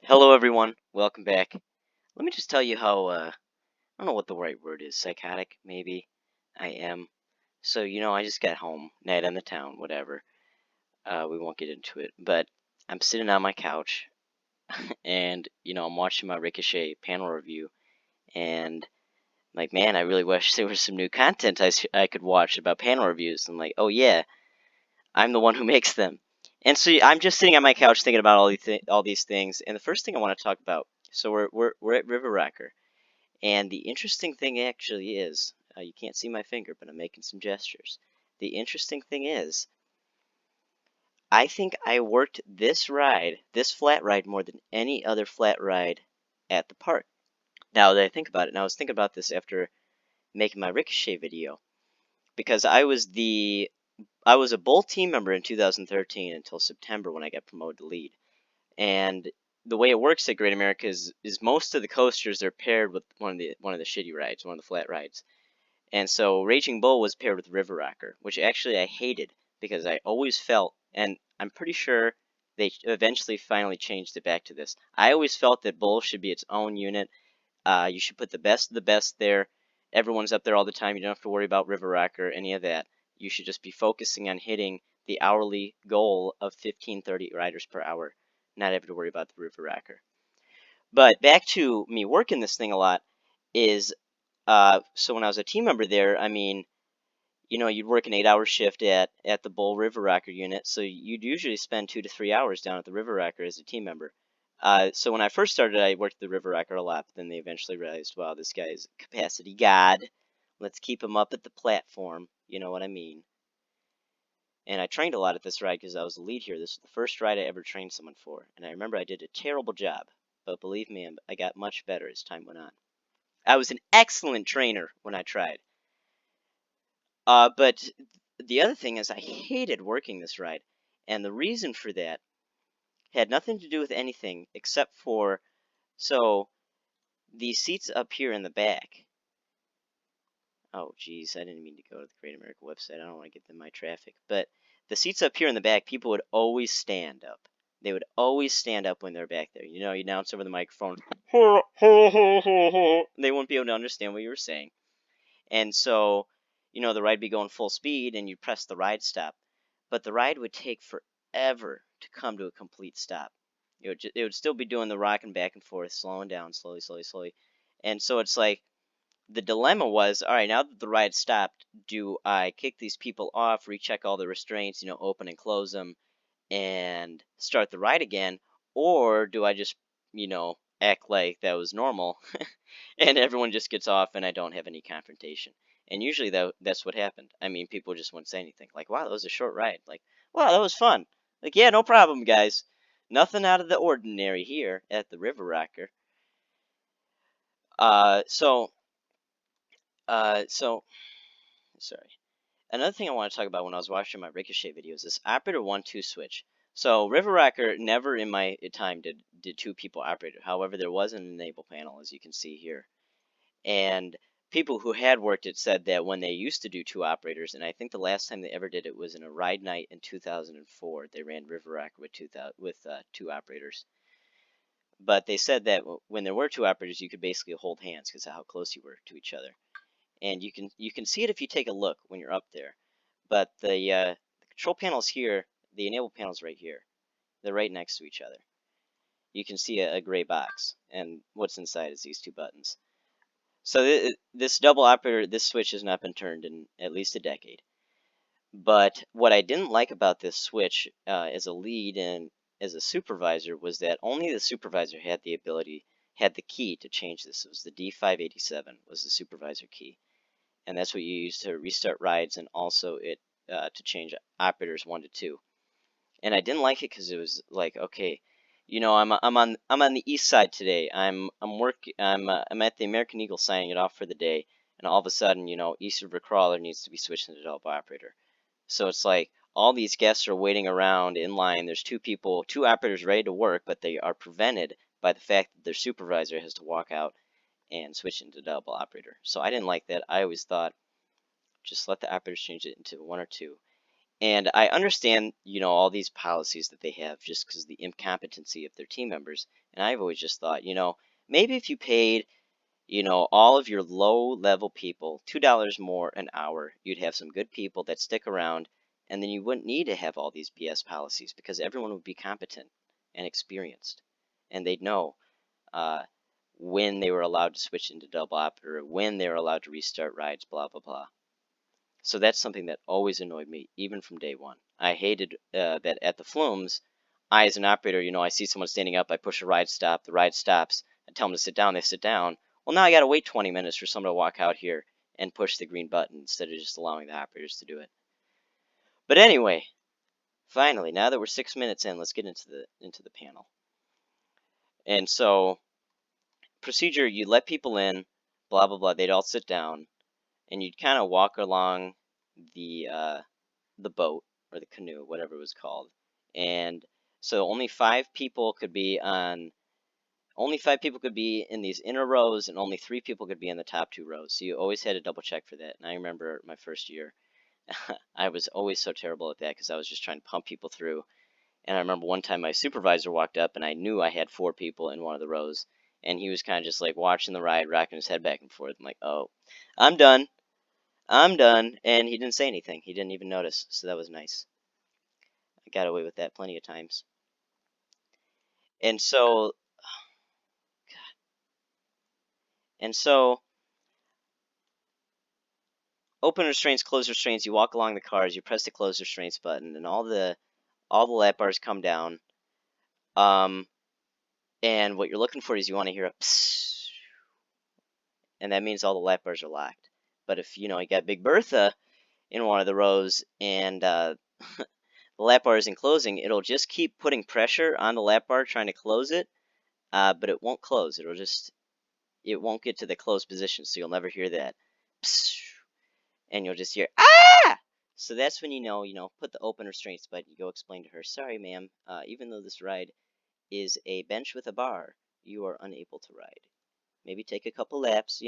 Hello, everyone. Welcome back. Let me just tell you how, I don't know what the right word is, psychotic, maybe. I am. So, I just got home, night on the town, whatever. We won't get into it. But I'm sitting on my couch, and, I'm watching my Ricochet panel review, and, like, man, I really wish there was some new content I could watch about panel reviews. I'm like, oh, yeah, I'm the one who makes them. And so I'm just sitting on my couch thinking about all these things, and the first thing I want to talk about, so we're at River Rocker. And the interesting thing actually is, you can't see my finger, but I'm making some gestures. The interesting thing is, I think I worked this flat ride, more than any other flat ride at the park. Now that I think about it, and I was thinking about this after making my Ricochet video, because I was a Bull team member in 2013 until September when I got promoted to lead. And the way it works at Great America is most of the coasters are paired with one of the shitty rides, one of the flat rides. And so Raging Bull was paired with River Rocker, which actually I hated because I always felt, and I'm pretty sure they eventually finally changed it back to this. I always felt that Bull should be its own unit. You should put the best of the best there. Everyone's up there all the time. You don't have to worry about River Rocker or any of that. You should just be focusing on hitting the hourly goal of 1530 riders per hour, not having to worry about the River Rocker. But back to me working this thing a lot is so when I was a team member there, I mean, you'd work an 8-hour shift at the Bull River Rocker unit, so you'd usually spend 2 to 3 hours down at the River Rocker as a team member. So when I first started, I worked the River Rocker a lot, but then they eventually realized, wow, this guy is a capacity god. Let's keep him up at the platform. You know what I mean? And I trained a lot at this ride because I was the lead here. This was the first ride I ever trained someone for, and I remember I did a terrible job, but believe me, I got much better as time went on. I was an excellent trainer when I tried. But the other thing is I hated working this ride. And the reason for that had nothing to do with anything except for, so these seats up here in the back. Oh, geez, I didn't mean to go to the Great America website. I don't want to get in my traffic. But the seats up here in the back, people would always stand up. They would always stand up when they're back there. You announce over the microphone, they wouldn't be able to understand what you were saying. And so, the ride would be going full speed and you'd press the ride stop. But the ride would take forever to come to a complete stop. It would still be doing the rocking back and forth, slowing down, slowly, slowly, slowly. And so it's like, the dilemma was, all right, now that the ride stopped, do I kick these people off, recheck all the restraints, open and close them, and start the ride again? Or do I just, act like that was normal and everyone just gets off and I don't have any confrontation? And usually that's what happened. I mean, people just wouldn't say anything. Like, wow, that was a short ride. Like, wow, that was fun. Like, yeah, no problem, guys. Nothing out of the ordinary here at the River Rocker. So, sorry. Another thing I want to talk about when I was watching my Ricochet videos is operator 1-2 switch. So River Rocker never in my time did two people operator. However, there was an enable panel, as you can see here. And people who had worked it said that when they used to do two operators, and I think the last time they ever did it was in a ride night in 2004, they ran River Rocker with two operators. But they said that when there were two operators, you could basically hold hands because of how close you were to each other. And you can see it if you take a look when you're up there. But the control panel's here, the enable panel's right here. They're right next to each other. You can see a gray box, and what's inside is these two buttons. So this double operator, this switch has not been turned in at least a decade. But what I didn't like about this switch as a lead and as a supervisor was that only the supervisor had the key to change this. It was the D587 was the supervisor key. And that's what you use to restart rides and also to change operators 1 to 2. And I didn't like it because it was like, okay, I'm on the east side today. I'm at the American Eagle signing it off for the day, and all of a sudden, East River Crawler needs to be switched to double operator. So it's like all these guests are waiting around in line. There's two operators ready to work, but they are prevented by the fact that their supervisor has to walk out and switch into double operator. So I didn't like that. I always thought, just let the operators change it into 1 or 2. And I understand, all these policies that they have just because of the incompetency of their team members. And I've always just thought, maybe if you paid, all of your low-level people $2 more an hour, you'd have some good people that stick around, and then you wouldn't need to have all these BS policies because everyone would be competent and experienced, and they'd know uh, when they were allowed to switch into double operator, when they were allowed to restart rides, blah, blah, blah. So that's something that always annoyed me, even from day one. I hated that at the flumes, I, as an operator, I see someone standing up, I push a ride stop, the ride stops, I tell them to sit down, they sit down. Well, now I got to wait 20 minutes for someone to walk out here and push the green button instead of just allowing the operators to do it. But anyway, finally, now that we're 6 minutes in, let's get into the panel. And so, procedure, you let people in, blah, blah, blah, they'd all sit down, and you'd kind of walk along the boat or the canoe, whatever it was called. And so only 5 people could be in these inner rows, and only 3 people could be in the top 2 rows. So you always had to double check for that. And I remember my first year, I was always so terrible at that because I was just trying to pump people through. And I remember one time my supervisor walked up, and I knew I had 4 people in one of the rows, and he was kind of just like watching the ride, rocking his head back and forth. I'm like, oh, I'm done. I'm done. And he didn't say anything. He didn't even notice. So that was nice. I got away with that plenty of times. And so, open restraints, close restraints, you walk along the cars, you press the close restraints button, and all the lap bars come down. And what you're looking for is you want to hear a psst, and that means all the lap bars are locked. But if, you got Big Bertha in one of the rows and the lap bar isn't closing, it'll just keep putting pressure on the lap bar trying to close it, but it won't close. It won't get to the closed position, so you'll never hear that. Psst, and you'll just hear, ah! So that's when put the open restraints button. You go explain to her, sorry, ma'am, even though this ride is a bench with a bar, you are unable to ride. Maybe take a couple laps,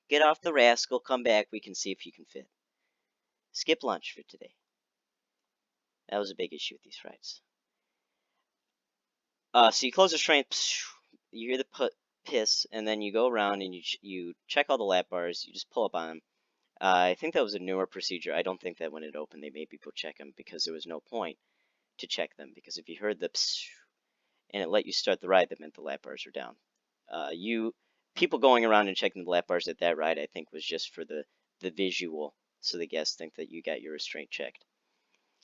get off the rascal, come back, we can see if you can fit. Skip lunch for today. That was a big issue with these rides. So you close the restraint, you hear the piss, and then you go around and you check all the lap bars, you just pull up on them. I think that was a newer procedure. I don't think that when it opened they made people check them because there was no point to check them, because if you heard the psh and it let you start the ride, that meant the lap bars were down. People going around and checking the lap bars at that ride, I think, was just for the visual, so the guests think that you got your restraint checked.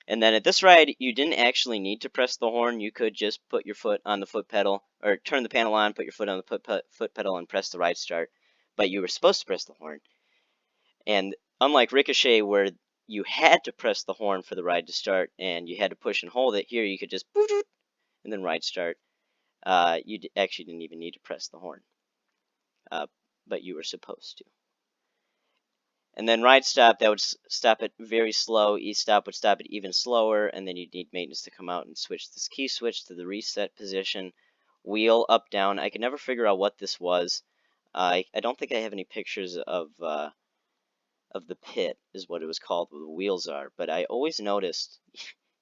And then at this ride, you didn't actually need to press the horn. You could just put your foot on the foot pedal, or turn the panel on, put your foot on the foot pedal, and press the ride start. But you were supposed to press the horn. And unlike Ricochet, where you had to press the horn for the ride to start, and you had to push and hold it, here you could just and then ride start. You actually didn't even need to press the horn, but you were supposed to. And then ride stop, that would stop it very slow. E-stop would stop it even slower, and then you'd need maintenance to come out and switch this key switch to the reset position. Wheel up, down. I could never figure out what this was. I don't think I have any pictures of the pit, is what it was called, where the wheels are. But I always noticed,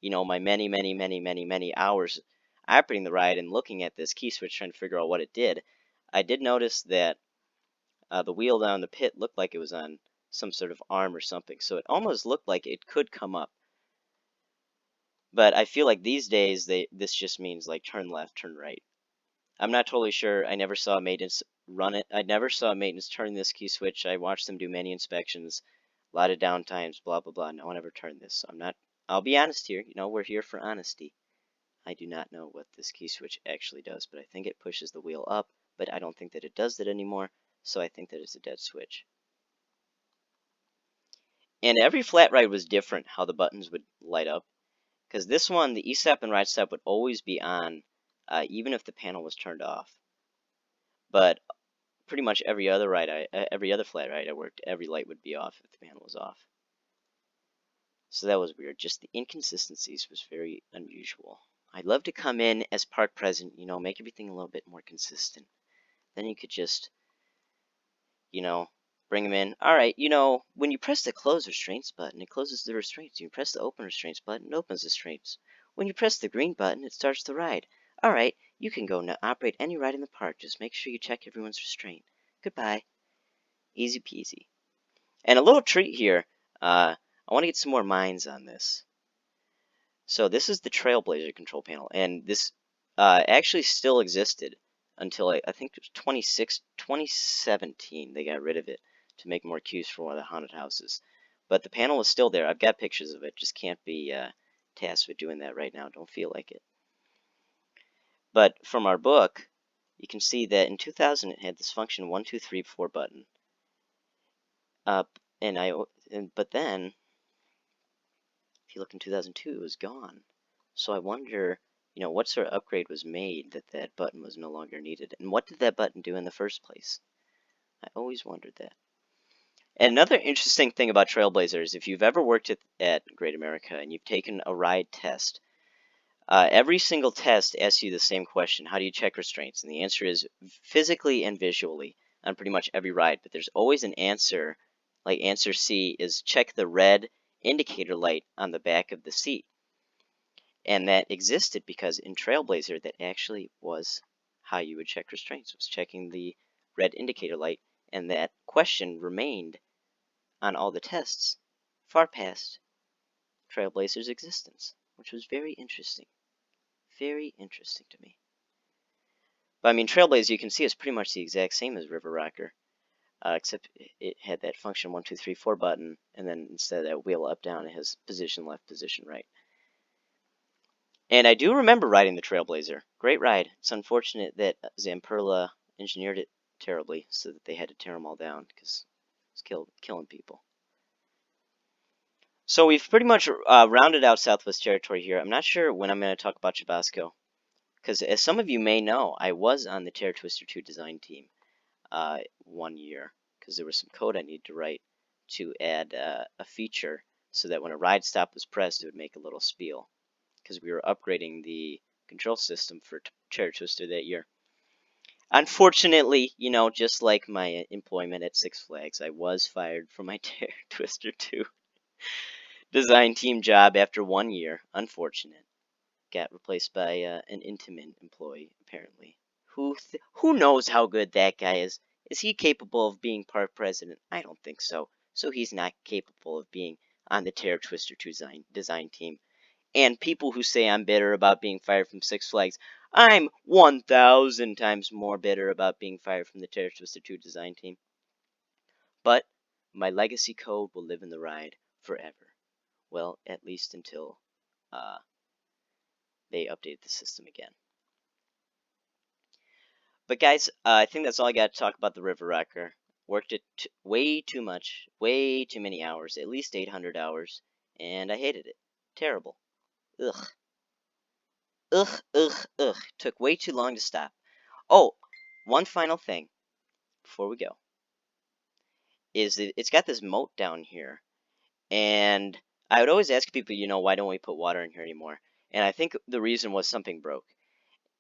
my many hours operating the ride and looking at this key switch trying to figure out what it did. I did notice that the wheel down the pit looked like it was on some sort of arm or something, so it almost looked like it could come up. But I feel like these days this just means like turn left, turn right. I'm not totally sure. I never saw maintenance run it. I never saw maintenance turn this key switch. I watched them do many inspections, a lot of downtimes, blah blah blah. No one ever turned this. So I'll be honest here. We're here for honesty. I do not know what this key switch actually does, but I think it pushes the wheel up, but I don't think that it does that anymore, so I think that it's a dead switch. And every flat ride was different how the buttons would light up, because this one, the E-stop and ride stop would always be on, even if the panel was turned off. But pretty much every other flat ride I worked, every light would be off if the panel was off. So that was weird. Just the inconsistencies was very unusual. I'd love to come in as park president, make everything a little bit more consistent. Then you could just, bring them in. All right, when you press the close restraints button, it closes the restraints. You press the open restraints button, it opens the restraints. When you press the green button, it starts the ride. All right, You can go now. Operate any ride in the park. Just make sure you check everyone's restraint. Goodbye. Easy peasy. And a little treat here. I want to get some more minds on this. So this is the trailblazer control panel, and this actually still existed until I think it was 2017. They got rid of it to make more cues for one of the haunted houses. But the panel is still there. I've got pictures of it. Just can't be tasked with doing that right now. Don't feel like it. But from our book, you can see that in 2000 it had this function 1, 2, 3, 4 button. But then if you look in 2002, it was gone. So I wonder, what sort of upgrade was made that that button was no longer needed, and what did that button do in the first place? I always wondered that. And another interesting thing about Trailblazers, if you've ever worked at Great America and you've taken a ride test, every single test asks you the same question: how do you check restraints? And the answer is physically and visually on pretty much every ride. But there's always an answer, like answer C is check the red indicator light on the back of the seat. And that existed because in Trailblazer, that actually was how you would check restraints, was checking the red indicator light. And that question remained on all the tests far past Trailblazer's existence, which was very interesting. Very interesting to me. But I mean, Trailblazer, you can see, is pretty much the exact same as River Rocker, except it had that function 1, 2, 3, 4 button, and then instead of that wheel up, down, it has position left, position right. And I do remember riding the Trailblazer. Great ride. It's unfortunate that Zamperla engineered it terribly, so that they had to tear them all down, because it was killing people. So we've pretty much rounded out Southwest Territory here. I'm not sure when I'm going to talk about Chabasco, because as some of you may know, I was on the Terror Twister 2 design team 1 year, because there was some code I needed to write to add a feature so that when a ride stop was pressed, it would make a little spiel, because we were upgrading the control system for Terror Twister that year. Unfortunately, just like my employment at Six Flags, I was fired from my Terror Twister 2 design team job after 1 year. Unfortunate. Got replaced by an Intamin employee, apparently. Who knows how good that guy is? Is he capable of being park president? I don't think so. So he's not capable of being on the Terror Twister 2 design team. And people who say I'm bitter about being fired from Six Flags, I'm 1,000 times more bitter about being fired from the Terror Twister 2 design team. But my legacy code will live in the ride forever. Well, at least until they update the system again. But guys, I think that's all I got to talk about the River Rocker. Worked it way too much, way too many hours, at least 800 hours, and I hated it. Terrible. Ugh. Ugh, ugh, ugh. Took way too long to stop. Oh, one final thing before we go is that it's got this moat down here, and I would always ask people, why don't we put water in here anymore? And I think the reason was something broke.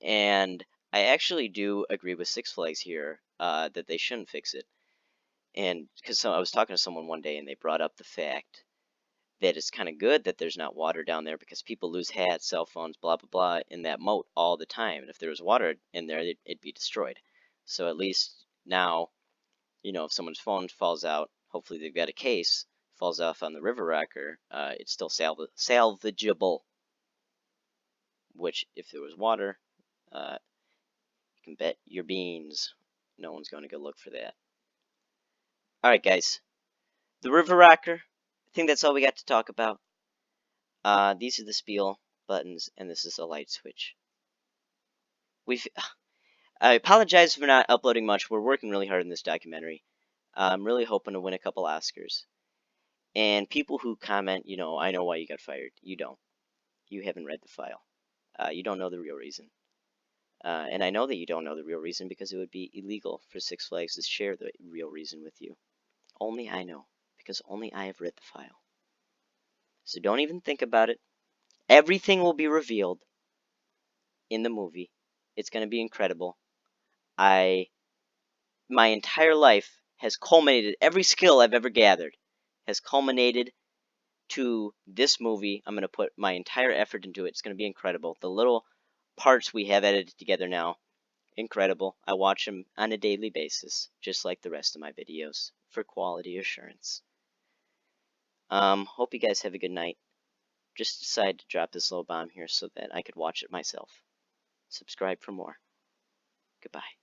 And I actually do agree with Six Flags here that they shouldn't fix it. And because I was talking to someone one day and they brought up the fact that it's kind of good that there's not water down there because people lose hats, cell phones, blah, blah, blah in that moat all the time. And if there was water in there, it'd be destroyed. So at least now, if someone's phone falls out, hopefully they've got a case, falls off on the River Rocker, it's still salvageable. Which, if there was water, you can bet your beans no one's going to go look for that. Alright guys, the River Rocker, I think that's all we got to talk about. These are the spiel buttons, and this is a light switch. I apologize for not uploading much. We're working really hard on this documentary. I'm really hoping to win a couple Oscars. And people who comment, I know why you got fired. You don't. You haven't read the file. You don't know the real reason. And I know that you don't know the real reason because it would be illegal for Six Flags to share the real reason with you. Only I know, because only I have read the file. So don't even think about it. Everything will be revealed in the movie. It's going to be incredible. My entire life has culminated, every skill I've ever gathered has culminated to this movie. I'm going to put my entire effort into it. It's going to be incredible. The little parts we have edited together now. Incredible. I watch them on a daily basis, just like the rest of my videos, for quality assurance. Hope you guys have a good night. Just decided to drop this little bomb here so that I could watch it myself. Subscribe for more. Goodbye.